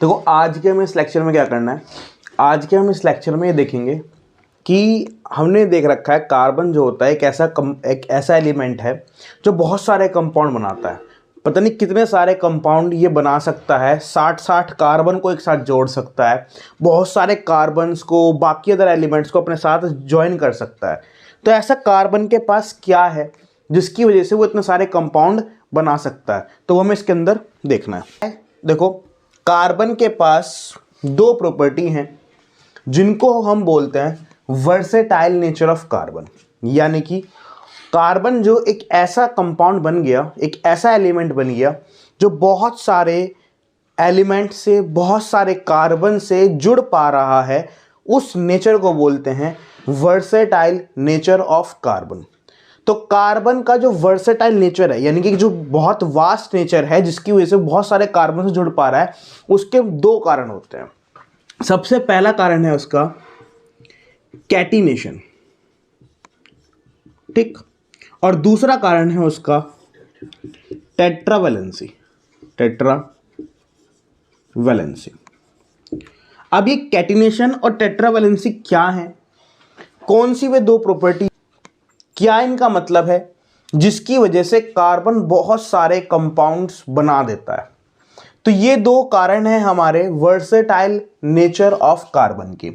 देखो आज के हम इस लेक्चर में क्या करना है, आज के हम इस लेक्चर में ये देखेंगे कि हमने देख रखा है कार्बन जो होता है एक ऐसा एलिमेंट है जो बहुत सारे कंपाउंड बनाता है। पता नहीं कितने सारे कंपाउंड ये बना सकता है, 60 कार्बन को एक साथ जोड़ सकता है, बहुत सारे कार्बन्स को बाकी अदर एलिमेंट्स को अपने साथ ज्वाइन कर सकता है। तो ऐसा कार्बन के पास क्या है जिसकी वजह से वो इतने सारे कंपाउंड बना सकता है, तो वो हमें इसके अंदर देखना है। देखो कार्बन के पास दो प्रॉपर्टी हैं जिनको हम बोलते हैं वर्सेटाइल नेचर ऑफ कार्बन, यानी कि कार्बन जो एक ऐसा कंपाउंड बन गया, एक ऐसा एलिमेंट बन गया जो बहुत सारे एलिमेंट से, बहुत सारे कार्बन से जुड़ पा रहा है, उस नेचर को बोलते हैं वर्सेटाइल नेचर ऑफ कार्बन। तो कार्बन का जो वर्सेटाइल नेचर है, यानी कि जो बहुत वास्ट नेचर है जिसकी वजह से बहुत सारे कार्बन से जुड़ पा रहा है, उसके दो कारण होते हैं। सबसे पहला कारण है उसका कैटिनेशन, ठीक, और दूसरा कारण है उसका टेट्रावैलेंसी। अब ये कैटिनेशन और टेट्रावैलेंसी क्या है, कौन सी वे दो प्रॉपर्टी, क्या इनका मतलब है जिसकी वजह से कार्बन बहुत सारे कंपाउंड्स बना देता है। तो ये दो कारण हैं हमारे वर्सेटाइल नेचर ऑफ कार्बन के,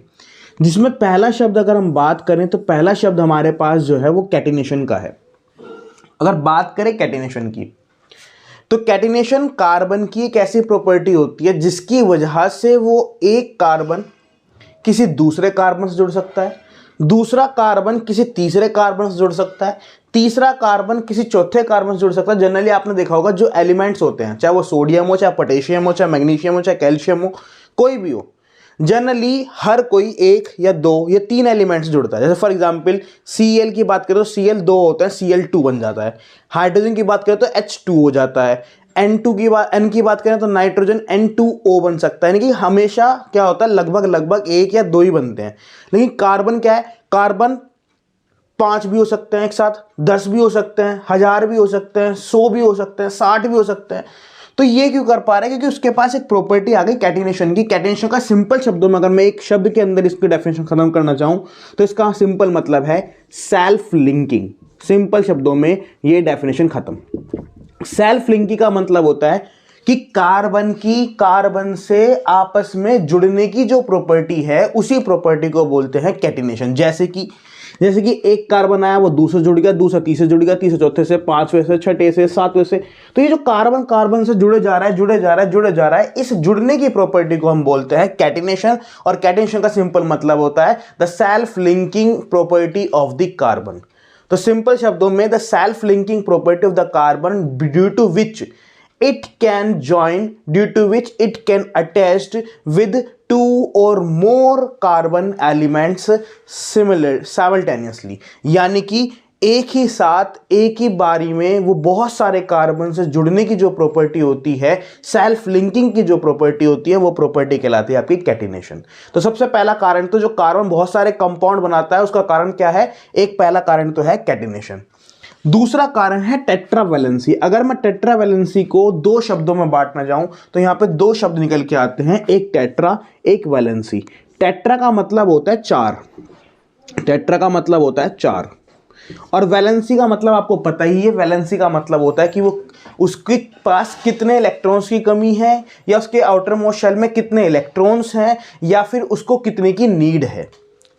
जिसमें पहला शब्द अगर हम बात करें तो पहला शब्द हमारे पास जो है वो कैटिनेशन का है। अगर बात करें कैटिनेशन की, तो कैटिनेशन कार्बन की एक ऐसी प्रॉपर्टी होती है जिसकी वजह से वो एक कार्बन किसी दूसरे कार्बन से जुड़ सकता है, दूसरा कार्बन किसी तीसरे कार्बन से जुड़ सकता है, तीसरा कार्बन किसी चौथे कार्बन से जुड़ सकता है। जनरली आपने देखा होगा जो एलिमेंट्स होते हैं, चाहे वो सोडियम हो, चाहे पोटेशियम हो, चाहे मैग्नीशियम हो, चाहे कैल्शियम हो, कोई भी हो, जनरली हर कोई एक या दो या तीन एलिमेंट्स जुड़ता है। जैसे फॉर एग्जांपल Cl की बात करें तो Cl दो होता है, Cl2 बन जाता है। हाइड्रोजन की बात करें तो H2 हो जाता है। N की बात करें तो नाइट्रोजन N2O बन सकता है। यानी कि हमेशा क्या होता है, लगभग एक या दो ही बनते हैं। लेकिन कार्बन क्या है, कार्बन 5 भी हो सकते हैं एक साथ, 10 भी हो सकते हैं, 1000 भी हो सकते हैं, 100 भी हो सकते हैं, 60 भी हो सकते हैं। तो ये क्यों कर पा रहे हैं, क्योंकि उसके पास एक प्रॉपर्टी आ गई कैटिनेशन की। कैटिनेशन का सिंपल शब्दों में अगर मैं एक शब्द के अंदर इसकी डेफिनेशन खत्म करना चाहूं तो इसका सिंपल मतलब है सेल्फ लिंकिंग। सिंपल शब्दों में ये डेफिनेशन खत्म। सेल्फ लिंकिंग का मतलब होता है कि कार्बन की कार्बन से आपस में जुड़ने की जो प्रॉपर्टी है उसी प्रॉपर्टी को बोलते हैं कैटिनेशन। जैसे कि एक कार्बन आया, वो दूसरे जुड़ गया, दूसरा तीसरे जुड़ गया, तीसरे चौथे से, पांचवें से, छठे से, सातवें से। तो ये जो कार्बन कार्बन से जुड़े जा रहा है, इस जुड़ने की प्रॉपर्टी को हम बोलते हैं कैटिनेशन। और कैटिनेशन का सिंपल मतलब होता है the self linking property of the carbon. तो सिंपल शब्दों में the self linking property of the carbon due to which it can attach with two or more carbon elements simultaneously। यानी कि एक ही साथ, एक ही बारी में वो बहुत सारे कार्बन से जुड़ने की जो प्रॉपर्टी होती है, सेल्फ लिंकिंग की जो प्रॉपर्टी होती है, वो प्रॉपर्टी कहलाती है आपकी कैटिनेशन। तो सबसे पहला कारण, तो जो कार्बन बहुत सारे कंपाउंड बनाता है उसका कारण क्या है, एक पहला कारण तो है कैटिनेशन। दूसरा कारण है टेट्रावैलेंसी। अगर मैं टेट्रावैलेंसी को दो शब्दों में बांटना चाहूं तो यहां पे दो शब्द निकल के आते हैं, एक टेट्रा, एक वैलेंसी। टेट्रा का मतलब होता है चार, और वैलेंसी का मतलब आपको पता ही है। वैलेंसी का मतलब होता है कि वो उसके पास कितने इलेक्ट्रॉन्स की कमी है, या उसके आउटर मोस्ट शेल में कितने इलेक्ट्रॉन्स हैं, या फिर उसको कितने की नीड है,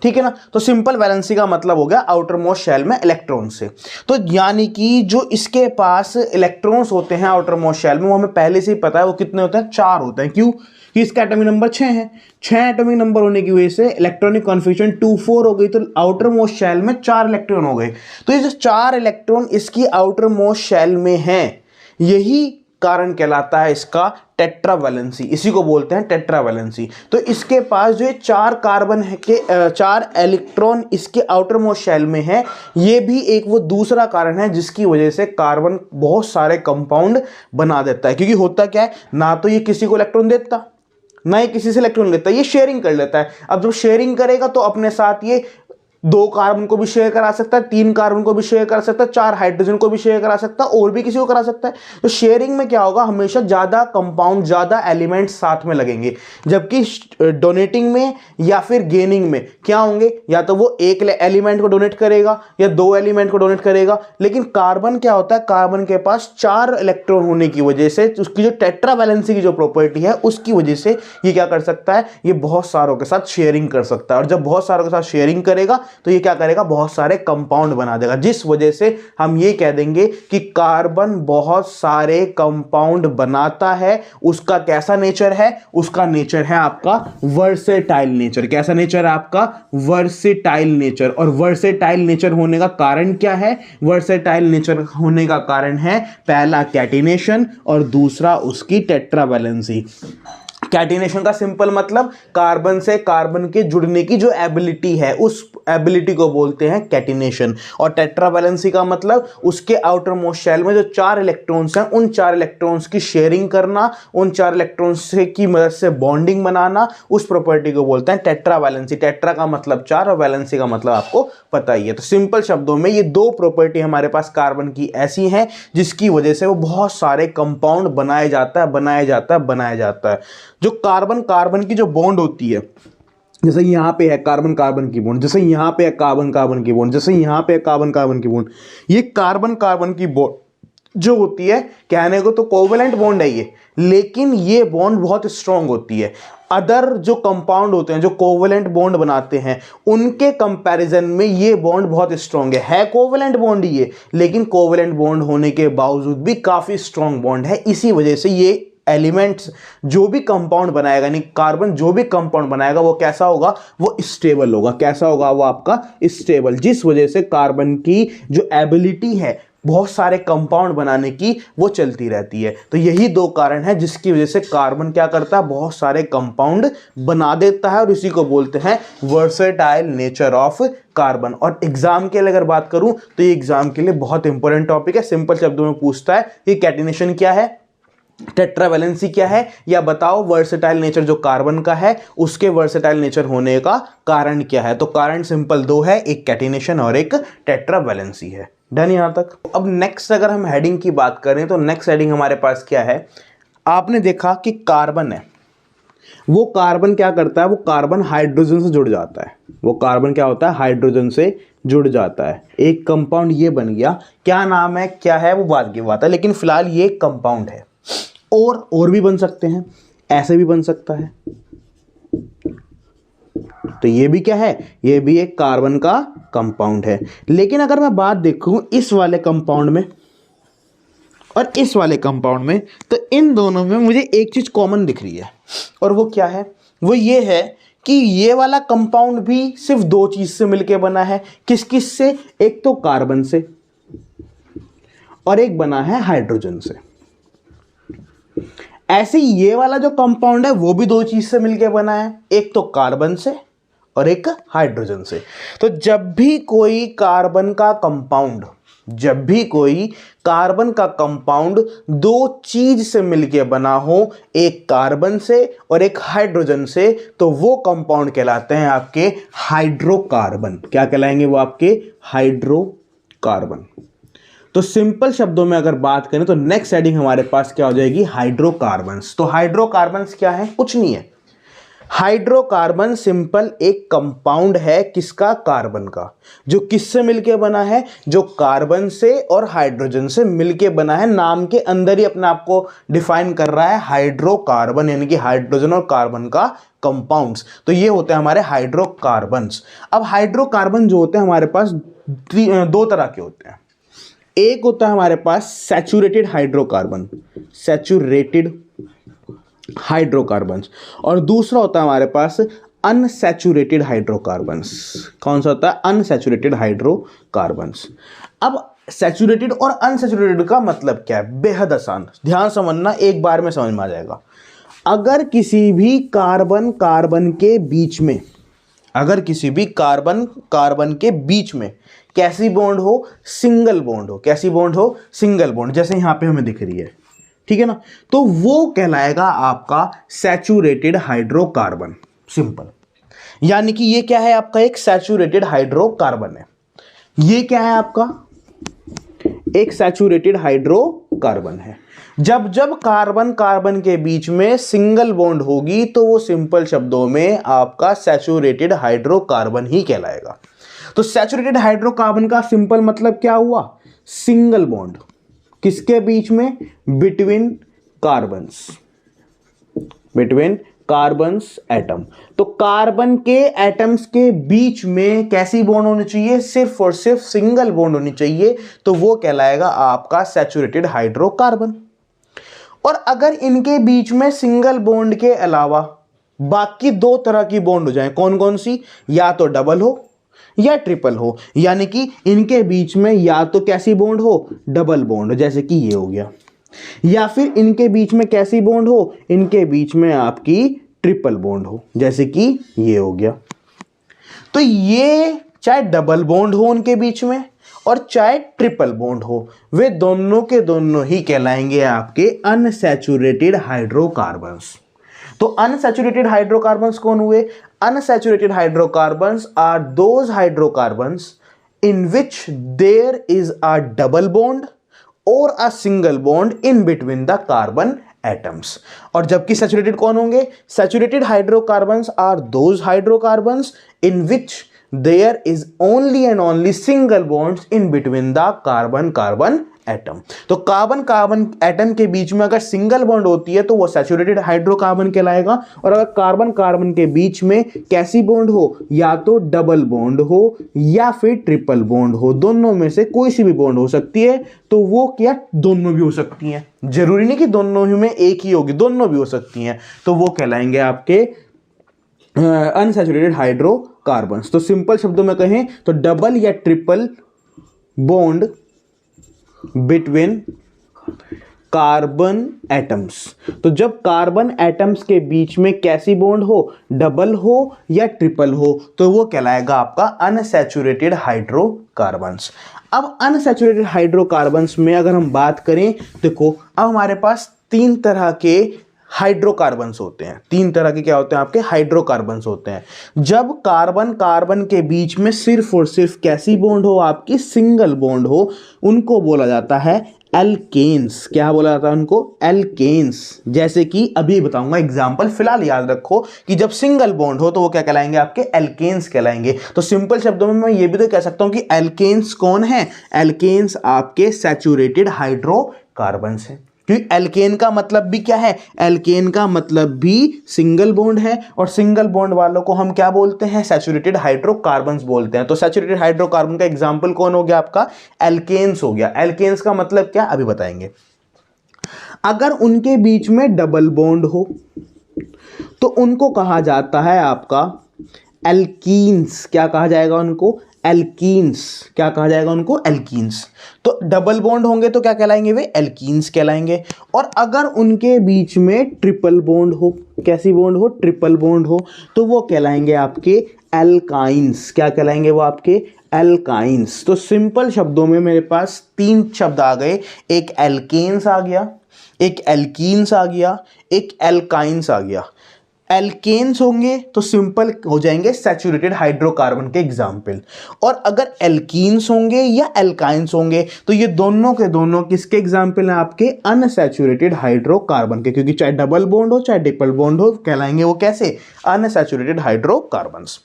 ठीक है ना। तो सिंपल वैलेंसी का मतलब हो गया आउटर मोस्ट शेल में इलेक्ट्रॉन से। तो यानी कि जो इसके पास इलेक्ट्रॉन्स होते हैं आउटर मोस्ट शेल में, वो हमें पहले से ही पता है वो कितने होते हैं, 4 होते हैं। क्यों कि इसका एटॉमिक नंबर 6 है। 6 एटॉमिक नंबर होने की वजह से इलेक्ट्रॉनिक कॉन्फिगरेशन 2-4 हो गई, तो आउटर मोस्ट शेल में 4 इलेक्ट्रॉन हो गए। तो ये जो 4 इलेक्ट्रॉन इसकी आउटर मोस्ट शेल में है, यही कारण कहलाता है इसका टेट्रावैलेंसी। इसी को बोलते हैं टेट्रावैलेंसी। तो इसके पास जो 4 कार्बन है के 4 इलेक्ट्रॉन इसके आउटर मोस्ट शेल में है, ये भी एक वो दूसरा कारण है जिसकी वजह से कार्बन बहुत सारे कंपाउंड बना देता है। क्योंकि होता क्या है, ना तो ये किसी को इलेक्ट्रॉन देता, ना ही किसी से इलेक्ट्रॉन लेता, ये शेयरिंग कर लेता है। अब जब शेयरिंग करेगा तो अपने साथ ये 2 कार्बन को भी शेयर करा सकता है, 3 कार्बन को भी शेयर करा सकता है, 4 हाइड्रोजन को भी शेयर करा सकता है, और भी किसी को करा सकता है। तो शेयरिंग में क्या होगा, हमेशा ज्यादा कंपाउंड, ज्यादा एलिमेंट साथ में लगेंगे, जबकि डोनेटिंग में या फिर गेनिंग में क्या होंगे, या तो वो एक एलिमेंट को डोनेट करेगा या 2 एलिमेंट को डोनेट करेगा। लेकिन कार्बन क्या होता है, कार्बन के पास 4 इलेक्ट्रॉन होने की वजह से, उसकी जो टेट्रा वैलेंसी की जो प्रॉपर्टी है उसकी वजह से ये क्या कर सकता है, ये बहुत सारों के साथ शेयरिंग कर सकता है। और जब बहुत सारों के साथ शेयरिंग करेगा तो ये क्या करेगा, बहुत सारे कंपाउंड बना देगा, जिस वजह से हम ये कह देंगे कि कार्बन बहुत सारे कंपाउंड बनाता है। उसका कैसा नेचर है, उसका नेचर है आपका वर्सेटाइल नेचर। कैसा नेचर है आपका, वर्सेटाइल नेचर। और वर्सेटाइल नेचर होने का कारण क्या है, वर्सेटाइल नेचर होने का कारण है पहला कैटिनेशन और दूसरा उसकी टेट्रा वैलेंसी। कैटिनेशन का सिंपल मतलब कार्बन से कार्बन के जुड़ने की जो एबिलिटी है, उस एबिलिटी को बोलते हैं कैटिनेशन। और टेट्रा वैलेंसी का मतलब उसके आउटर मोस्ट शेल में जो 4 इलेक्ट्रॉन्स हैं, उन 4 इलेक्ट्रॉन्स की शेयरिंग करना, उन 4 इलेक्ट्रॉन्स से की मदद से बॉन्डिंग बनाना, उस प्रॉपर्टी को बोलते हैं टेट्रा वैलेंसी। टेट्रा का मतलब 4 और वैलेंसी का मतलब आपको पता ही है। तो सिंपल शब्दों में ये 2 प्रॉपर्टी हमारे पास कार्बन की ऐसी हैं जिसकी वजह से वो बहुत सारे कंपाउंड बनाया जाता है। जो कार्बन कार्बन की जो बॉन्ड होती है, जैसे यहां पे है कार्बन कार्बन की बॉन्ड, जैसे यहां पे है कार्बन कार्बन की बॉन्ड, जैसे यहां पे है कार्बन कार्बन की बॉन्ड, ये कार्बन कार्बन की बॉन्ड जो होती है, कहने को तो कोवेलेंट बॉन्ड है ये, लेकिन ये बॉन्ड बहुत स्ट्रांग होती है। अदर जो कंपाउंड होते हैं जो कोवेलेंट बॉन्ड बनाते हैं, उनके कंपैरिजन में ये बॉन्ड बहुत स्ट्रांग है कोवेलेंट बॉन्ड ये, लेकिन कोवेलेंट बॉन्ड होने के बावजूद भी काफी स्ट्रांग बॉन्ड है। इसी वजह से ये एलिमेंट्स जो भी कंपाउंड बनाएगा, यानी कार्बन जो भी कंपाउंड बनाएगा वो कैसा होगा, वो स्टेबल होगा। कैसा होगा, वो आपका स्टेबल, जिस वजह से कार्बन की जो एबिलिटी है बहुत सारे कंपाउंड बनाने की, वो चलती रहती है। तो यही 2 कारण है जिसकी वजह से कार्बन क्या करता है, बहुत सारे कंपाउंड बना देता है, और इसी को बोलते हैं वर्सेटाइल नेचर ऑफ कार्बन। और एग्जाम के लिए अगर बात करूं तो ये एग्जाम के लिए बहुत इंपॉर्टेंट टॉपिक है। सिंपल शब्दों में पूछता है कि कैटिनेशन क्या है, टेट्रा वैलेंसी क्या है, या बताओ वर्सेटाइल नेचर जो कार्बन का है उसके वर्सेटाइल नेचर होने का कारण क्या है। तो कारण सिंपल 2 है, एक कैटिनेशन और एक टेट्रा वैलेंसी है। डन यहां तक। अब नेक्स्ट अगर हम हेडिंग की बात करें तो नेक्स्ट हेडिंग हमारे पास क्या है, आपने देखा कि कार्बन है, वो कार्बन क्या करता है, वो कार्बन हाइड्रोजन से जुड़ जाता है। वो कार्बन क्या होता है, हाइड्रोजन से जुड़ जाता है। एक कंपाउंड ये बन गया, क्या नाम है, क्या है, वो बाद की बात है, लेकिन फिलहाल ये कंपाउंड है। और भी बन सकते हैं, ऐसे भी बन सकता है। तो ये भी क्या है, ये भी एक कार्बन का कंपाउंड है। लेकिन अगर मैं बात देखूं इस वाले कंपाउंड में और इस वाले कंपाउंड में, तो इन दोनों में मुझे एक चीज कॉमन दिख रही है, और वो क्या है, वो ये है कि ये वाला कंपाउंड भी सिर्फ 2 चीज से मिलकर बना है। किस किस से, एक तो कार्बन से और एक बना है हाइड्रोजन से। ऐसे ये वाला जो कंपाउंड है वो भी 2 चीज से मिलकर बना है, एक तो कार्बन से और एक हाइड्रोजन से। तो जब भी कोई कार्बन का कंपाउंड, जब भी कोई कार्बन का कंपाउंड 2 चीज से मिलकर बना हो, एक कार्बन से और एक हाइड्रोजन से, तो वो कंपाउंड कहलाते हैं आपके हाइड्रोकार्बन। क्या कहलाएंगे वो, आपके हाइड्रोकार्बन। तो सिंपल शब्दों में अगर बात करें तो नेक्स्ट हेडिंग हमारे पास क्या हो जाएगी, हाइड्रोकार्बन्स। तो हाइड्रोकार्बन्स क्या है, कुछ नहीं है। हाइड्रोकार्बन सिंपल एक कंपाउंड है, किसका, कार्बन का, जो किससे मिलके बना है, जो कार्बन से और हाइड्रोजन से मिलके बना है। नाम के अंदर ही अपने आप को डिफाइन कर रहा है हाइड्रोकार्बन, यानी कि हाइड्रोजन और कार्बन का कंपाउंड्स। तो ये होते हैं हमारे हाइड्रोकार्बन्स। अब हाइड्रोकार्बन जो होते हैं हमारे पास 2 तरह के होते हैं। एक होता है हमारे पास सैचुरेटेड हाइड्रोकार्बन, सैचुरेटेड हाइड्रोकार्बन्स, और दूसरा होता है हमारे पास अनसैचुरेटेड हाइड्रोकार्बन्स। कौन सा होता है, अनसैचुरेटेड हाइड्रोकार्बन्स। अब सैचुरेटेड और अनसैचुरेटेड का मतलब क्या है, बेहद आसान, ध्यान समझना, एक बार में समझ में आ जाएगा। अगर किसी भी कार्बन कार्बन के बीच में, अगर किसी भी कार्बन कार्बन के बीच में कैसी बॉन्ड हो, सिंगल बॉन्ड हो, कैसी बॉन्ड हो, सिंगल बॉन्ड, जैसे यहां पे हमें दिख रही है, ठीक है ना, तो वो कहलाएगा आपका सैचुरेटेड हाइड्रोकार्बन। सिंपल, यानी कि ये क्या है आपका, एक सैचुरेटेड हाइड्रोकार्बन है। ये क्या है आपका, एक सैचुरेटेड हाइड्रोकार्बन है। जब जब कार्बन कार्बन के बीच में सिंगल बॉन्ड होगी तो वो सिंपल शब्दों में आपका सैचुरेटेड हाइड्रोकार्बन ही कहलाएगा। तो सैचुरेटेड हाइड्रोकार्बन का सिंपल मतलब क्या हुआ, सिंगल बॉन्ड किसके बीच में, between carbons, between carbons atom. तो कार्बन के एटम्स के बीच में कैसी बॉन्ड होनी चाहिए, सिर्फ और सिर्फ सिंगल बॉन्ड होनी चाहिए, तो वो कहलाएगा आपका सैचुरेटेड हाइड्रोकार्बन। और अगर इनके बीच में सिंगल बॉन्ड के अलावा बाकी दो तरह की बॉन्ड हो जाए, कौन कौन सी, या तो डबल हो या ट्रिपल हो, यानी कि इनके बीच में या तो कैसी बॉन्ड हो, डबल बॉन्ड, जैसे कि ये हो गया, या फिर इनके बीच में कैसी बॉन्ड हो, इनके बीच में आपकी ट्रिपल बॉन्ड हो, जैसे कि ये हो गया। तो ये चाहे डबल बॉन्ड हो उनके बीच में और चाहे ट्रिपल बॉन्ड हो, वे दोनों के दोनों ही कहलाएंगे आपके अनसैचुरेटेड हाइड्रोकार्बन्स। तो अनसैचुरेटेड हाइड्रोकार्बन्स कौन हुए, unsaturated hydrocarbons are those hydrocarbons in which there is a double bond और a single bond in between the carbon atoms. और जबकि सैचुरेटेड कौन होंगे, saturated hydrocarbons are those hydrocarbons in which there is only and only single bonds in between the carbon carbon atom. तो carbon carbon atom के बीच में अगर single bond होती है तो वो सैचुरेटेड हाइड्रोकार्बन कहलाएगा। और अगर कार्बन कार्बन के बीच में कैसी बॉन्ड हो, या तो डबल बॉन्ड हो या फिर ट्रिपल बॉन्ड हो, दोनों में से कोई सी भी बॉन्ड हो सकती है, तो वो क्या, दोनों भी हो सकती हैं, जरूरी नहीं कि दोनों ही में एक ही होगी, दोनों भी हो सकती हैं, तो वो कहलाएंगे आपके अनसैचुरेटेड हाइड्रोकार्बन्स। तो सिंपल शब्दों में कहें तो डबल या triple bond between carbon atoms. तो जब कार्बन एटम्स के बीच में कैसी बॉन्ड हो, डबल हो या ट्रिपल हो, तो वो कहलाएगा आपका अनसैचुरेटेड हाइड्रोकार्बन्स। अब अनसैचुरेटेड हाइड्रोकार्बन्स में अगर हम बात करें, देखो अब हमारे पास तीन तरह के हाइड्रोकार्बन्स होते हैं, तीन तरह के क्या होते हैं आपके, हाइड्रोकार्बन्स होते हैं। जब कार्बन कार्बन के बीच में सिर्फ और सिर्फ कैसी बॉन्ड हो, आपकी सिंगल बॉन्ड हो, उनको बोला जाता है एल्केन्स। क्या बोला जाता है उनको, एल्केन्स। जैसे कि अभी बताऊंगा एग्जांपल, फिलहाल याद रखो कि जब सिंगल बॉन्ड हो तो वो क्या कहलाएंगे, आपके एल्केन्स कहलाएंगे। तो सिंपल शब्दों में मैं ये भी तो कह सकता हूं कि एल्केन्स कौन है, एल्केन्स आपके सैचुरेटेड हाइड्रोकार्बन्स हैं। क्योंकि एल्केन का मतलब भी क्या है, एल्केन का मतलब भी सिंगल बॉन्ड है, और सिंगल बॉन्ड वालों को हम क्या बोलते हैं, सैचुरेटेड हाइड्रोकार्बन्स बोलते हैं। तो सैचुरेटेड हाइड्रोकार्बन का एग्जांपल कौन हो गया आपका, एल्केन्स हो गया। एल्केन्स का मतलब क्या, अभी बताएंगे। अगर उनके बीच में डबल बॉन्ड हो तो उनको कहा जाता है आपका एल्कीन्स। क्या कहा जाएगा उनको, एल्कीन्स। क्या कहा जाएगा उनको, एल्कीन्स। तो डबल बॉन्ड होंगे तो क्या कहलाएंगे, वे एल्कीन्स कहलाएंगे। और अगर उनके बीच में ट्रिपल बॉन्ड हो, कैसी बॉन्ड हो, ट्रिपल बॉन्ड हो, तो वो कहलाएंगे आपके एल्काइंस। क्या कहलाएंगे वो, आपके एल्काइंस। तो सिंपल शब्दों में मेरे पास तीन शब्द आ गए, एक एल्केन्स आ गया, एक एल्कीन्स आ गया, एक एल्काइंस आ गया। एल्केन्स होंगे तो सिंपल हो जाएंगे सैचुरेटेड हाइड्रोकार्बन के एग्जाम्पल, और अगर एल्कीन्स होंगे या एल्काइंस होंगे तो ये दोनों के दोनों किसके एग्जाम्पल हैं, आपके अनसैचुरेटेड हाइड्रोकार्बन के। क्योंकि चाहे डबल बॉन्ड हो चाहे ट्रिपल बॉन्ड हो, कहलाएंगे वो कैसे, अनसैचुरेटेड हाइड्रोकार्बन्स।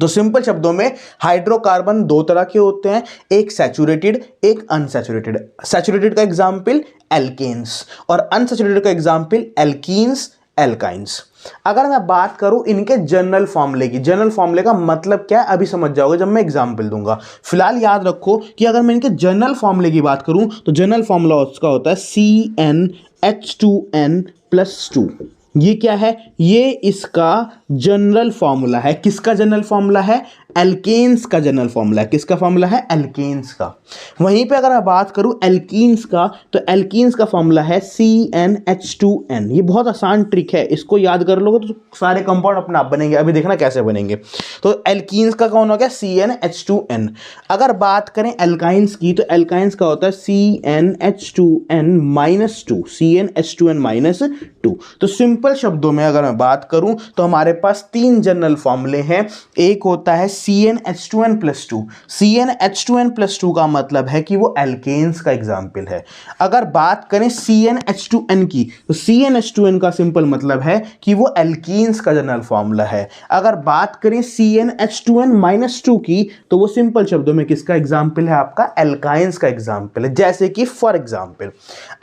तो सिंपल शब्दों में हाइड्रोकार्बन दो तरह के होते हैं, एक सैचुरेटेड एक अनसैचुरेटेड। सैचुरेटेड का एग्जाम्पल एल्केन्स और अनसैचुरेटेड का एग्जाम्पल एल्कीन्स, एल्काइंस। अगर मैं बात करूं इनके जनरल फॉर्मूले की, जनरल फॉर्मूले का मतलब क्या है अभी समझ जाओगे जब मैं एग्जांपल दूंगा। फिलहाल याद रखो कि अगर मैं इनके जनरल फॉर्मूले की बात करूं तो जनरल फॉर्मूला उसका होता है CnH2n+2। ये क्या है, ये इसका जनरल फॉर्मूला है। किसका जनरल फॉर्मूला है, एल्केन्स का जनरल फॉर्मूला है। किसका फॉर्मूला है? एल्केन्स का। वहीं पे अगर मैं बात करूं एल्कीन्स का, तो एल्कीन्स का फॉर्मूला है CnH2n। ये बहुत आसान ट्रिक है, इसको याद कर लोगे तो सारे कंपाउंड अपने आप बनेंगे। अभी देखना कैसे बनेंगे। तो एल्कीन्स का कौन हो गया? CnH2n। अगर बात करें एल्काइंस की, तो एल्काइंस का होता है CnH2n-2, CnH2n-2। तो सिंपल शब्दों में अगर मैं बात करूं तो हमारे पास 3 जनरल फॉर्मूले हैं। एक होता है CnH2n+2। CnH2n+2 का मतलब है कि वो एल्केन्स का एग्जाम्पल है। अगर बात करें CnH2n की, तो CnH2n का सिंपल मतलब है कि वो एल्कीन्स का जनरल फॉर्मूला है। अगर बात करें CnH2n-2 की, तो वो सिंपल शब्दों में किसका एग्जाम्पल है? आपका एल्काइंस का एग्जाम्पल है। जैसे कि फॉर एग्जाम्पल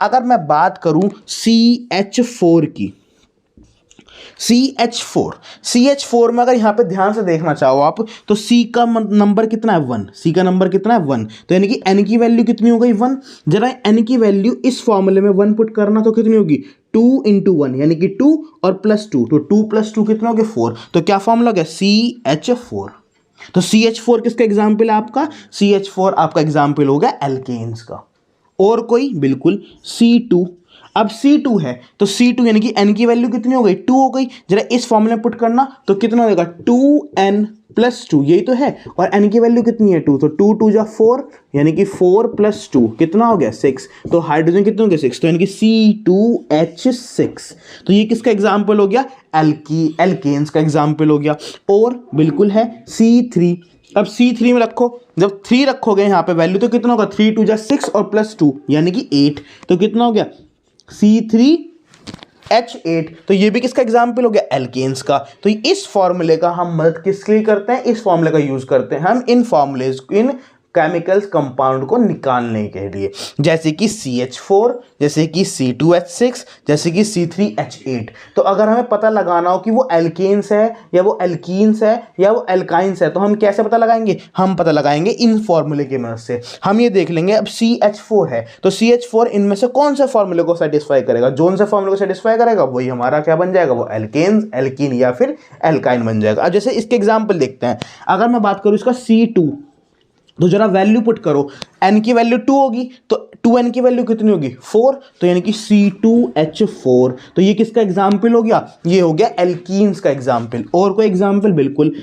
अगर मैं बात करूं CH4 की, CH4 में अगर यहां पे ध्यान से देखना चाहो आप, तो C का नंबर कितना है? 1। C का नंबर कितना है? 1। तो यानी कि N की वैल्यू कितनी हो गई? 1। जरा N की वैल्यू इस फॉर्मूले में 1 पुट करना, तो कितनी होगी? 2 × 1 यानी कि 2 और +2, तो 2 + 2 कितना हो गया? 4। तो क्या फॉर्मूला हो गया? CH4। तो CH4 किसका एग्जाम्पल है? आपका CH4 आपका एग्जाम्पल हो गया एल्केन्स का। और कोई? बिल्कुल C2। अब C2 है तो C2 यानी कि N की वैल्यू कितनी हो गई? 2 हो गई। जरा इस फॉर्मूले में पुट करना, तो कितना होगा? 2n+2, यही तो है। और N की वैल्यू कितनी है? 2। तो 2 × 2 = 4 यानी कि 4 + 2 कितना हो गया? 6। तो हाइड्रोजन कितने हो गए? 6। तो यानी कि C2H6। तो ये किसका एग्जाम्पल हो गया? एल्केन्स का एग्जाम्पल हो गया। और बिल्कुल है C3। अब C3 में रखो, जब 3 रखोगे यहाँ पे वैल्यू, तो कितना होगा? 3 × 2 = 6 और +2 यानी कि 8। तो कितना हो गया? C3H8। तो ये भी किसका एग्जाम्पल हो गया? एल्केन्स का। तो इस फॉर्मूले का हम मदद किसके लिए करते हैं? इस फॉर्मूले का यूज करते हैं हम इन फॉर्मूलेज, इन केमिकल्स कंपाउंड को निकालने के लिए, जैसे कि CH4, जैसे कि C2H6, जैसे कि C3H8। तो अगर हमें पता लगाना हो कि वो एल्केन्स है या वो एल्कीन्स है या वो एल्काइंस है, तो हम कैसे पता लगाएंगे? हम पता लगाएंगे इन फॉर्मूले की मदद से। हम ये देख लेंगे, अब CH4 है तो CH4 इनमें से कौन से फॉर्मूले को सेटिस्फाई करेगा? जोन से फॉर्मूले को सेटिस्फाई करेगा वही हमारा क्या बन जाएगा? वो एल्केन्स, एल्कीन या फिर एल्काइन बन जाएगा। अब जैसे इसके एग्जाम्पल देखते हैं। अगर मैं बात करूं इसका C2, तो जरा वैल्यू पुट करो। N की वैल्यू 2 होगी, तो 2N की वैल्यू कितनी होगी? 4। तो यानी कि C2H4। तो ये किसका एग्जाम्पल हो गया? ये हो गया एल्कीन्स का एग्जाम्पल। और कोई एग्जाम्पल? बिल्कुल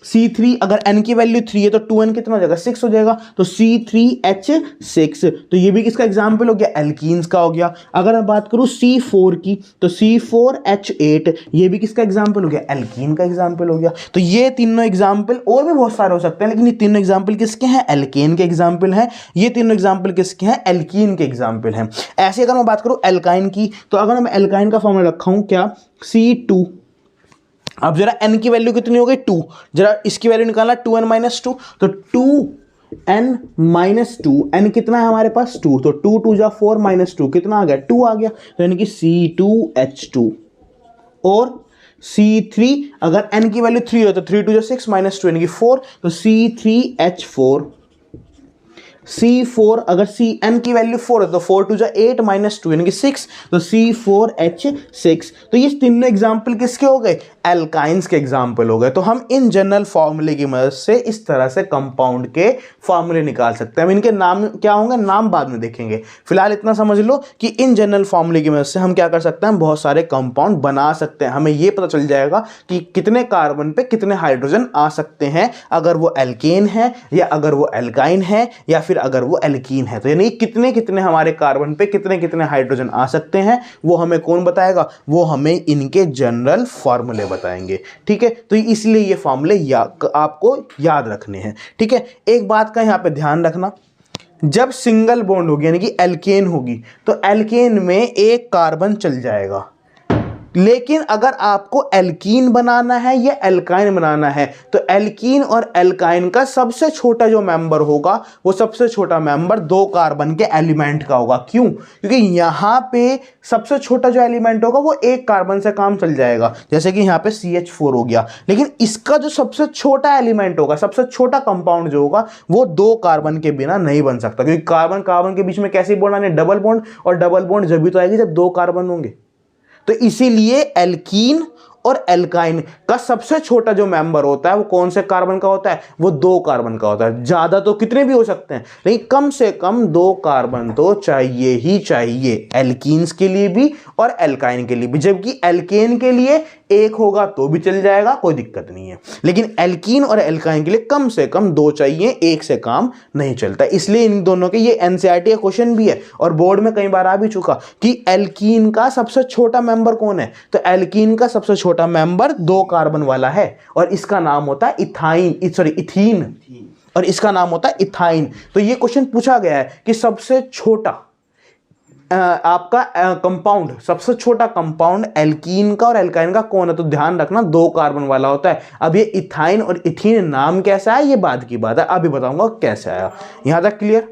C3 अगर N की वैल्यू 3 है तो 2N कितना हो जाएगा? 6 हो जाएगा। तो C3H6। तो ये भी किसका एग्जाम्पल हो गया? एल्कीन्स का हो गया। अगर मैं बात करूं C4 की, तो C4H8, ये भी किसका एग्जाम्पल हो गया? एल्कीन का एग्जाम्पल हो गया। तो ये तीनों एग्जाम्पल, और भी बहुत सारे हो सकते हैं, लेकिन ये तीनों एग्जाम्पल किसके हैं? एल्केन के एग्जाम्पल हैं। ये तीनों एग्जाम्पल किसके हैं? एल्कीन के एग्जाम्पल हैं। ऐसे अगर मैं बात करूं एल्काइन की, तो अगर मैं एल्काइन का फॉर्मूला रखा हूं क्या? C2। अब जरा N की वैल्यू कितनी हो गई? 2। जरा इसकी वैल्यू निकालना, 2n-2। तो 2n-2, n कितना है हमारे पास? 2। तो 2 × 2 = 4 -2 कितना आ गया? 2 आ गया। तो यानी कि C2H2। और C3 अगर n की वैल्यू 3 हो तो 3 × 2 = 6 -2 यानी कि 4। तो C3H4। C4 अगर N की वैल्यू 4 है तो 4 × 2 = 8 -2 यानी कि 6। तो C4H6। तो ये तीनों एग्जाम्पल किसके हो गए? एल्काइंस के एग्जाम्पल हो गए। तो हम इन जनरल फॉर्मूले की मदद से इस तरह से कंपाउंड के फॉर्मूले निकाल सकते हैं। हम इनके नाम क्या होंगे, नाम बाद में देखेंगे। फिलहाल इतना समझ लो कि इन जनरल फॉर्मूले की मदद से हम क्या कर सकते हैं? हम बहुत सारे कंपाउंड बना सकते हैं। हमें यह पता चल जाएगा कि कितने कार्बन पे कितने हाइड्रोजन आ सकते हैं, अगर वो एल्केन है या अगर वो एल्काइन है या फिर अगर वो एल्कीन है। तो यानी कितने कितने हमारे कार्बन पे कितने कितने हाइड्रोजन आ सकते हैं, वो हमें कौन बताएगा? वो हमें इनके जनरल फॉर्मूले बताएंगे। ठीक है, तो इसलिए ये फॉर्मूले आपको याद रखने हैं। ठीक है, एक बात का यहां पे ध्यान रखना, जब सिंगल बॉन्ड होगी यानी कि एल्केन होगी, तो एल्केन में एक कार्बन चल जाएगा। लेकिन अगर आपको एल्कीन बनाना है या एल्काइन बनाना है, तो एल्कीन और एल्काइन का सबसे छोटा जो मेंबर होगा, वो सबसे छोटा मेंबर 2 कार्बन के एलिमेंट का होगा। क्यों? क्योंकि यहां पे सबसे छोटा जो एलिमेंट होगा वो 1 कार्बन से काम चल जाएगा, जैसे कि यहां पे CH4 हो गया। लेकिन इसका जो सबसे छोटा एलिमेंट होगा, सबसे छोटा कंपाउंड जो होगा, वो 2 कार्बन के बिना नहीं बन सकता। क्योंकि कार्बन कार्बन के बीच में कैसे बॉन्ड आने? Double bond. और डबल बॉन्ड जब भी तो आएगी जब 2 कार्बन होंगे। तो इसीलिए एल्कीन और एल्काइन का सबसे छोटा जो मेंबर होता है वो कौन से कार्बन का होता है? वो 2 कार्बन का होता है। ज्यादा तो कितने भी हो सकते हैं, लेकिन कम से कम 2 कार्बन तो चाहिए ही चाहिए, एल्कीन्स के लिए भी और एल्काइन के लिए भी। जबकि एल्केन के लिए 1 होगा तो भी चल जाएगा, कोई दिक्कत नहीं है, लेकिन एल्कीन और एल्काइन के लिए कम से कम 2 चाहिए, 1 से काम नहीं चलता। इसलिए इन दोनों के, ये एनसीईआरटी का क्वेश्चन भी है और बोर्ड में कई बार आ भी चुका कि एल्कीन का सबसे छोटा मेंबर कौन है? तो एल्कीन का सबसे छोटा मेंबर 2 कार्बन वाला है और इसका नाम होता है इथीन, और इसका नाम होता है इथाइन। तो ये क्वेश्चन पूछा गया है कि सबसे छोटा आपका कंपाउंड, सबसे छोटा कंपाउंड एल्कीन का और एल्काइन का कौन है? तो ध्यान रखना 2 कार्बन वाला होता है। अब ये इथाइन और इथीन नाम कैसा है ये बाद की बात है, अभी बताऊंगा कैसे आया। यहां तक क्लियर?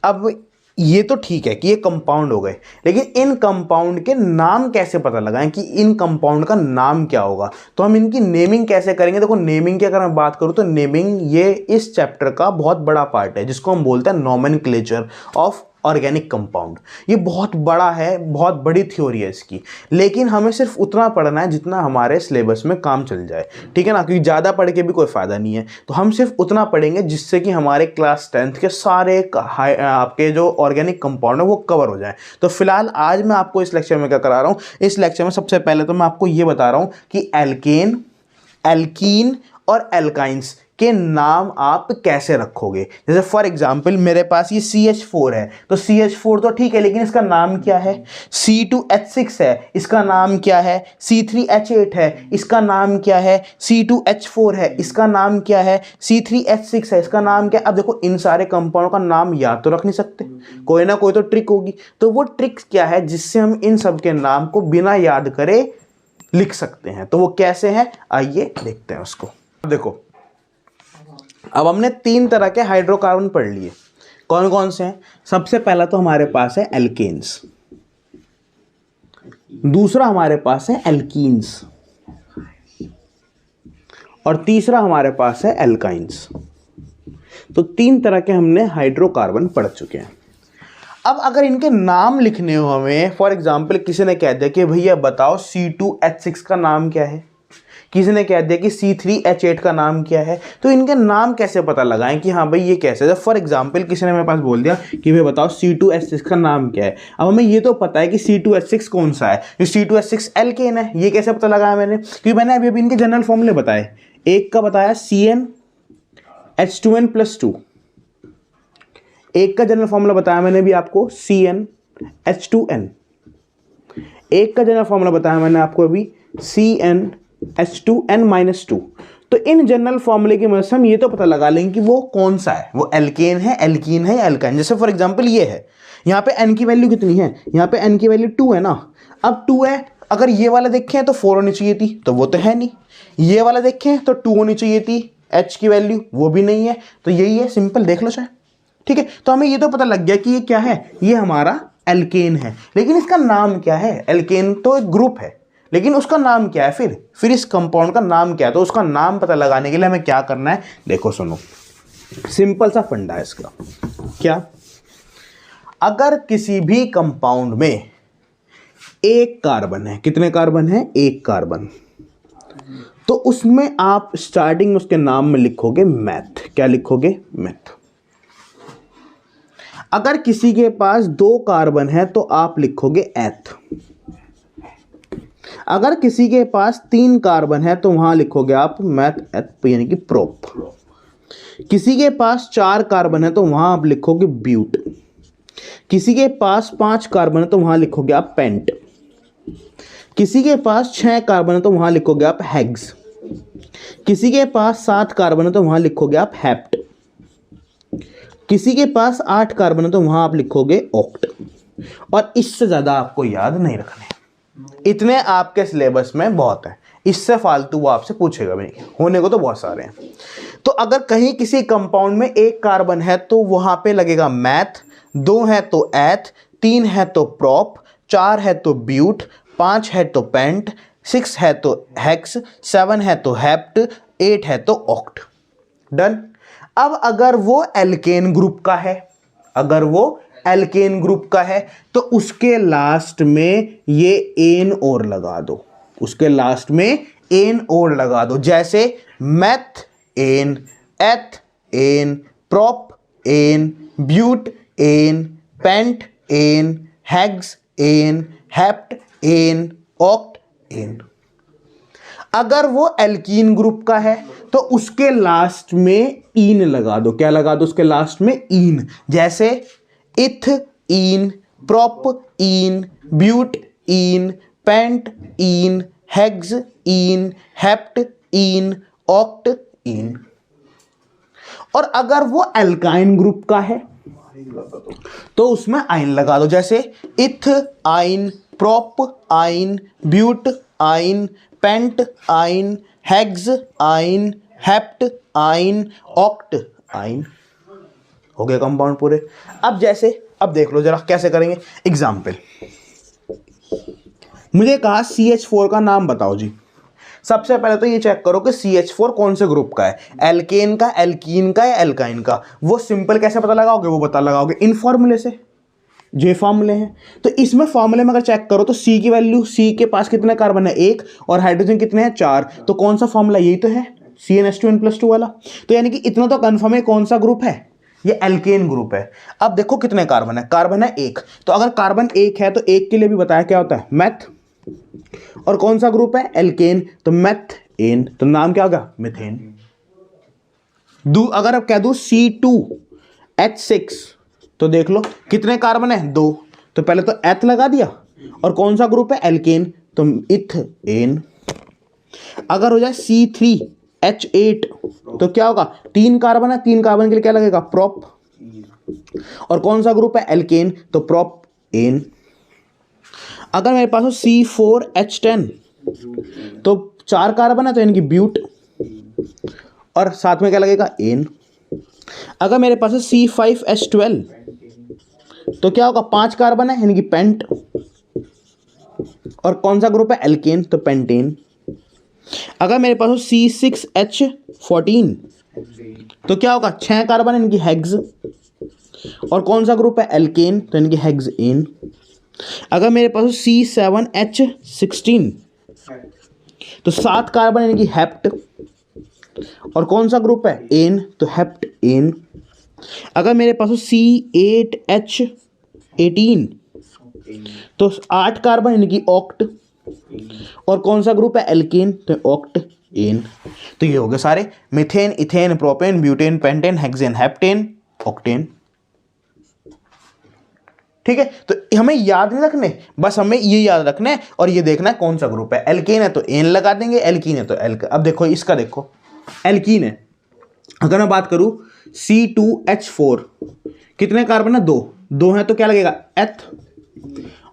अब ये तो ठीक है कि ये कंपाउंड हो गए, लेकिन इन कंपाउंड के नाम कैसे पता लगाएं कि इन कंपाउंड का नाम क्या होगा? तो हम इनकी नेमिंग कैसे करेंगे? देखो, नेमिंग की अगर मैं बात करूं तो नेमिंग ये इस चैप्टर का बहुत बड़ा पार्ट है, जिसको हम बोलते हैं नोमेनक्लेचर ऑफ ऑर्गेनिक कंपाउंड। ये बहुत बड़ा है, बहुत बड़ी थ्योरी है इसकी, लेकिन हमें सिर्फ उतना पढ़ना है जितना हमारे सिलेबस में काम चल जाए, ठीक है ना? क्योंकि ज़्यादा पढ़ के भी कोई फ़ायदा नहीं है। तो हम सिर्फ उतना पढ़ेंगे जिससे कि हमारे क्लास 10th के सारे आपके जो ऑर्गेनिक कंपाउंड है वो कवर हो जाए। तो फिलहाल आज मैं आपको इस लेक्चर में क्या करा रहा हूँ? इस लेक्चर में सबसे पहले तो मैं आपको ये बता रहा हूँ कि एल्केन, एल्कीन और एल्काइंस के नाम आप कैसे रखोगे। जैसे फॉर एग्जाम्पल मेरे पास ये CH4 है, तो CH4 तो ठीक है, लेकिन इसका नाम क्या है? C2H6 है, इसका नाम क्या है? C3H8 है, इसका नाम क्या है? C2H4 है, इसका नाम क्या है? C3H6 है, इसका नाम क्या है? अब देखो, इन सारे कंपाउंड का नाम याद तो रख नहीं सकते, कोई ना कोई तो ट्रिक होगी। तो वो ट्रिक क्या है जिससे हम इन सब के नाम को बिना याद करे लिख सकते हैं? तो वो कैसे है, आइए देखते हैं उसको। देखो, अब हमने 3 तरह के हाइड्रोकार्बन पढ़ लिए। कौन कौन से हैं? सबसे पहला तो हमारे पास है एल्केन्स, दूसरा हमारे पास है एल्कीन्स, और तीसरा हमारे पास है एल्काइंस। तो 3 तरह के हमने हाइड्रोकार्बन पढ़ चुके हैं। अब अगर इनके नाम लिखने हो हमें, फॉर एग्जाम्पल किसी ने कह दिया कि भैया बताओ C2H6 का नाम क्या है, किसी ने कह दिया कि C3H8 का नाम क्या है, तो इनके नाम कैसे पता लगाएं कि हाँ भाई ये कैसे है? फॉर एग्जाम्पल किसी ने मेरे पास बोल दिया कि भाई बताओ C2H6 का नाम क्या है। अब हमें ये तो पता है कि C2H6 कौन सा है, जो C2H6 एल्केन है। ये कैसे पता लगाया मैंने? क्योंकि मैंने अभी इनके जनरल फॉर्मूले बताए। एक का बताया CnH2n+2, एक का जनरल फॉर्मूला बताया मैंने भी आपको CnH2n, एक का जनरल फॉर्मूला बताया मैंने आपको अभी CnH2n-2। तो इन जनरल फॉर्मूले की मदद से हम ये तो पता लगा लेंगे कि वो कौन सा है, वो एल्केन है, एल्कीन है या एल्काइन। जैसे फॉर एग्जांपल ये है, यहाँ पे n की वैल्यू कितनी है? यहाँ पे n की वैल्यू 2 है ना। अब 2 है, अगर ये वाला देखें तो 4 होनी चाहिए थी, तो वो तो है नहीं। ये वाला देखें तो 2 होनी चाहिए थी, h की वैल्यू वो भी नहीं है, तो यही है, सिंपल देख लो चाहे, ठीक है। तो हमें ये तो पता लग गया कि ये क्या है, ये हमारा एल्केन है, लेकिन इसका नाम क्या है? एल्केन तो एक ग्रुप है, लेकिन उसका नाम क्या है? फिर इस कंपाउंड का नाम क्या है? तो उसका नाम पता लगाने के लिए हमें क्या करना है? देखो सुनो, सिंपल सा फंडा है इसका। क्या? अगर किसी भी कंपाउंड में 1 कार्बन है, कितने कार्बन है? 1 कार्बन, तो उसमें आप स्टार्टिंग में उसके नाम में लिखोगे मैथ। क्या लिखोगे? मैथ। अगर किसी के पास 2 कार्बन है तो आप लिखोगे एथ। अगर किसी के पास 3 कार्बन है तो वहां लिखोगे आप मैथ एथ, यानी कि प्रोप। किसी के पास 4 कार्बन है तो वहां आप लिखोगे ब्यूट। किसी के पास 5 कार्बन है तो वहां लिखोगे आप पेंट। किसी के पास 6 कार्बन है तो वहां लिखोगे आप हेक्स। किसी के पास 7 कार्बन है तो वहां लिखोगे आप हेप्ट। किसी के पास 8 कार्बन है तो वहां आप लिखोगे ऑक्ट। और इससे ज्यादा आपको याद नहीं रखने, इतने आपके सिलेबस में बहुत है, इससे फालतू वो आपसे पूछेगा भी नहीं, होने को तो बहुत सारे हैं। तो अगर कहीं किसी कंपाउंड में 1 कार्बन है तो वहां पे लगेगा मैथ, 2 है तो एथ, 3 है तो प्रोप, 4 है तो ब्यूट, 5 है तो पेंट, 6 है तो हेक्स, 7 है तो हेप्ट, 8 है तो ऑक्ट। डन। अब अगर वो एल्केन ग्रुप का है, अगर वो एल्केन ग्रुप का है तो उसके लास्ट में ये एन और लगा दो, उसके लास्ट में एन और लगा दो, जैसे methane, ethane, propane, butane, pentane, hexane, heptane, octane. अगर वो एल्कीन ग्रुप का है तो उसके लास्ट में ईन लगा दो। क्या लगा दो उसके लास्ट में? ईन। जैसे ethene, propene, butene, pentene, hexene, heptene, octene. और अगर वो एल्काइन ग्रुप का है तो उसमें आइन लगा दो, जैसे इथ आइन, प्रोप आइन, ब्यूट आइन, पेंट आइन, हेक्स आइन, हेप्ट आइन, ऑक्ट आइन। हो गए कंपाउंड पूरे। अब अब देख लो जरा कैसे करेंगे एग्जाम्पल। मुझे कहा CH4 का नाम बताओ जी। सबसे पहले तो ये चेक करो कि CH4 कौन से ग्रुप का है, एल्केन का, एल्कीन का या एल्काइन का। वो सिंपल कैसे पता लगाओगे? वो पता लगाओगे इन फॉर्मूले से, जो फॉर्मूले हैं। तो इसमें फॉर्मूले में अगर चेक करो तो C की वैल्यू, C के पास कितने कार्बन है? 1, और हाइड्रोजन कितने हैं? 4। तो कौन सा फॉर्मूला? यही तो है, CnH2n+2 वाला। तो यानी कि इतना तो कंफर्म है कौन सा ग्रुप है, ये एल्केन ग्रुप है। अब देखो कितने कार्बन है, कार्बन है 1। तो अगर कार्बन 1 है तो 1 के लिए भी बताया क्या होता है? मैथ। और कौन सा ग्रुप है? एल्केन, तो मैथ एन, तो नाम क्या होगा? मीथेन। अगर अब कह दूं C2H6 तो देख लो कितने कार्बन है? 2। तो पहले तो एथ लगा दिया, और कौन सा ग्रुप है? एल्केन, तो इथेन। अगर हो जाए C3H8 तो क्या होगा? 3 कार्बन है, 3 कार्बन के लिए क्या लगेगा? प्रोप। और कौन सा ग्रुप है? एल्केन, तो प्रोप एन। अगर मेरे पास हो C4H10 तो 4 कार्बन है, तो यानी कि ब्यूट, और साथ में क्या लगेगा? एन। अगर मेरे पास है C5H12 तो क्या होगा? 5 कार्बन है, यानी कि पेंट, और कौन सा ग्रुप है? एल्केन, तो पेंटेन। अगर मेरे पास हो C6H14 तो क्या होगा? 6 कार्बन है, यानी कि हेक्स, और कौन सा ग्रुप है? एल्केन, तो यानी कि हेक्सेन। अगर मेरे पास हो C7H16 तो 7 कार्बन यानी कि हेप्ट, और कौन सा ग्रुप है? एन, तो हेप्ट एन। अगर मेरे पास हो C8H18 तो 8 कार्बन यानी कि ऑक्ट, और कौन सा ग्रुप है? एल्केन, तो ऑक्ट एन। तो ये हो गए सारे, methane, ethane, propane, butane, pentane, hexane, heptane, octane. ठीक है, तो हमें याद नहीं रखने, बस हमें ये याद रखना है और ये देखना है कौन सा ग्रुप है। एल्केन है तो एन लगा देंगे, एल्कीन है तो एल्क। अब देखो इसका, देखो एल्कीन है, अगर मैं बात करूं C2H4 कितने कार्बन है? 2 है, तो क्या लगेगा? एथ।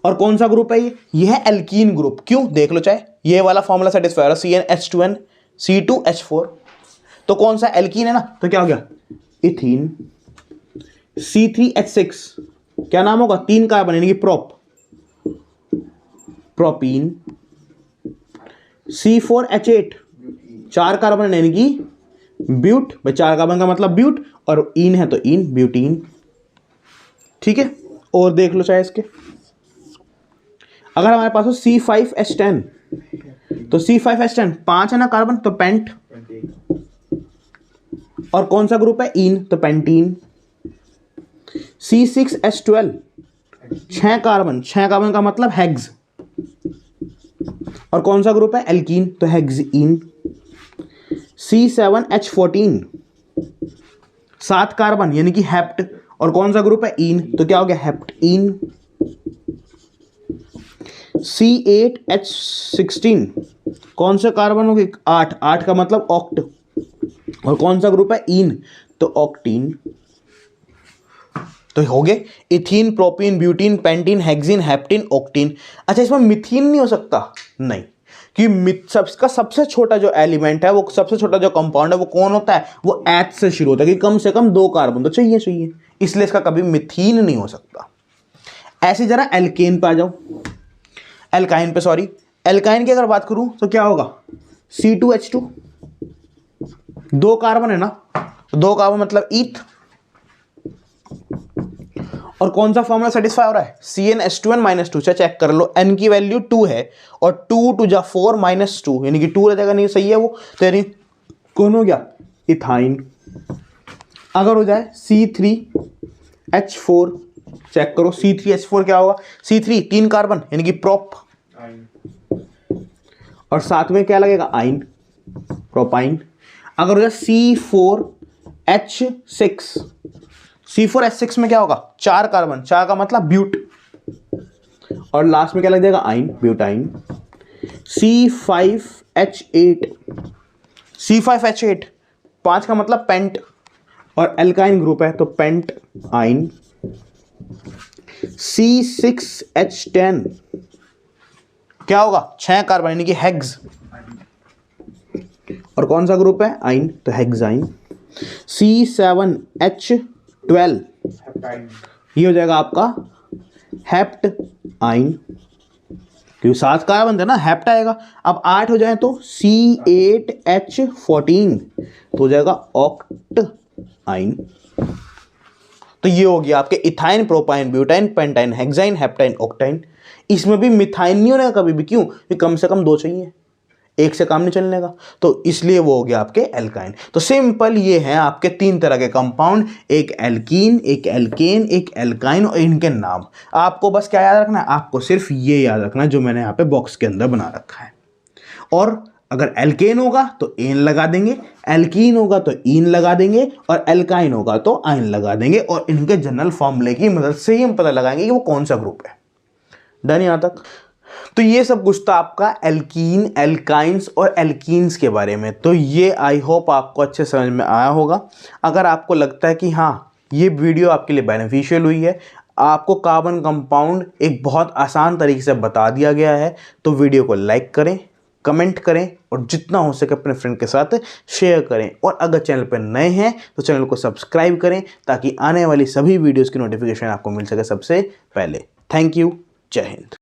और कौन सा ग्रुप है? ये है एल्कीन ग्रुप। क्यों? देख लो, चाहे ये वाला फॉर्मूला सेटिस्फाई हो रहा है, CnH2n, C2H4 तो कौन सा? एल्कीन है ना, तो क्या हो गया? इथीन। C3H6 क्या नाम होगा? 3 कार्बन यानी कि प्रोप, प्रोपीन। C4H8 4 कार्बन यानी कि ब्यूट, भाई 4 कार्बन का मतलब ब्यूट, और इन है तो इन, ब्यूटीन। ठीक है, और देख लो चाहे इसके, अगर हमारे पास हो C5H10 तो C5H10 5 है ना कार्बन, तो पेंट, और कौन सा ग्रुप है? इन, तो पेंटीन। C6H12 6 कार्बन, 6 कार्बन का मतलब हेक्स, और कौन सा ग्रुप है? एल्कीन, तो हेक्सीन। C7H14 7 कार्बन यानी कि हेप्ट, और कौन सा ग्रुप है? इन, तो क्या हो गया? हेप्टीन। C8H16 कौन से कार्बन हो गए? 8, 8 का मतलब ऑक्ट, और कौन सा ग्रुप है? इन, तो ऑक्टीन। तो हो गए ethene, propene, butene, pentene, hexene, heptene, octene. अच्छा, इसमें मिथीन नहीं हो सकता? नहीं, कि सबका सबसे छोटा जो एलिमेंट है, वो सबसे छोटा जो कंपाउंड है वो कौन होता है? वो एच से शुरू होता है, कि कम से कम 2 कार्बन तो चाहिए, इसलिए इसका कभी मिथीन नहीं हो सकता। ऐसे जरा एल्केन पे आ जाओ, एल्काइन पे, सॉरी, एल्काइन की अगर बात करूं तो क्या होगा? C2H2 2 कार्बन है ना, 2 कार्बन मतलब ईथ, और कौन सा फॉर्मूला सेटिस्फाई हो रहा है, CnH2n-2। चेक कर लो, n की वैल्यू 2 है और 2 2 जा 4 -2 यानी कि 2 रह जाएगा, नहीं सही है वो, तो यानी कौन हो गया, इथाइन। अगर हो जाए C3H4, चेक करो C3H4 क्या होगा, C3 3 कार्बन यानी कि प्रोप, और साथ में क्या लगेगा, आइन, प्रोपाइन। अगर हो जाए C4H6 में क्या होगा, 4 कार्बन, 4 का मतलब ब्यूट, और लास्ट में क्या लग जाएगा, आइन, ब्यूटाइन। C5H8 5 का मतलब पेंट, और एल्काइन ग्रुप है तो पेंट आइन। C6H10 क्या होगा, 6 कार्बन यानी कि हेक्स, और कौन सा ग्रुप है, आइन, तो हेक्साइन। C7H12 ये हो जाएगा आपका हेप्ट आइन, क्योंकि 7 कार्बन थे ना, हेप्ट आएगा। अब 8 हो जाए तो C8H14 तो हो जाएगा ऑक्ट आइन। तो ये हो गया आपके ethyne, propyne, butyne, pentyne, hexyne, heptyne, octyne. इसमें भी मिथाइन नहीं होने का कभी भी, क्यों, कि कम से कम 2 चाहिए, एक से काम नहीं चलने का, तो इसलिए वो हो गया आपके एल्काइन। तो सिंपल ये हैं आपके 3 तरह के कंपाउंड, एक एल्कीन, एक एल्केन, एक एल्काइन, और इनके नाम। आपको बस क्या याद रखना है, आपको सिर्फ ये याद रखना है जो मैंने यहाँ पे बॉक्स के अंदर बना रखा है। और अगर एल्केन होगा तो एन लगा देंगे, एल्कीन होगा तो ईन लगा देंगे, और एल्काइन होगा तो आइन लगा देंगे, और इनके जनरल फॉर्मूले की मदद से ही हम पता लगाएंगे कि वो कौन सा ग्रुप है। डन यहाँ तक। तो ये सब कुछ था आपका एल्कीन, एल्काइंस और एल्कीन्स के बारे में। तो ये आई होप आपको अच्छे समझ में आया होगा। अगर आपको लगता है कि हाँ ये वीडियो आपके लिए बेनिफिशियल हुई है, आपको कार्बन कंपाउंड एक बहुत आसान तरीके से बता दिया गया है, तो वीडियो को लाइक करें, कमेंट करें, और जितना हो सके अपने फ्रेंड के साथ शेयर करें। और अगर चैनल पर नए हैं तो चैनल को सब्सक्राइब करें, ताकि आने वाली सभी वीडियोज़ की नोटिफिकेशन आपको मिल सके सबसे पहले। थैंक यू, जय हिंद।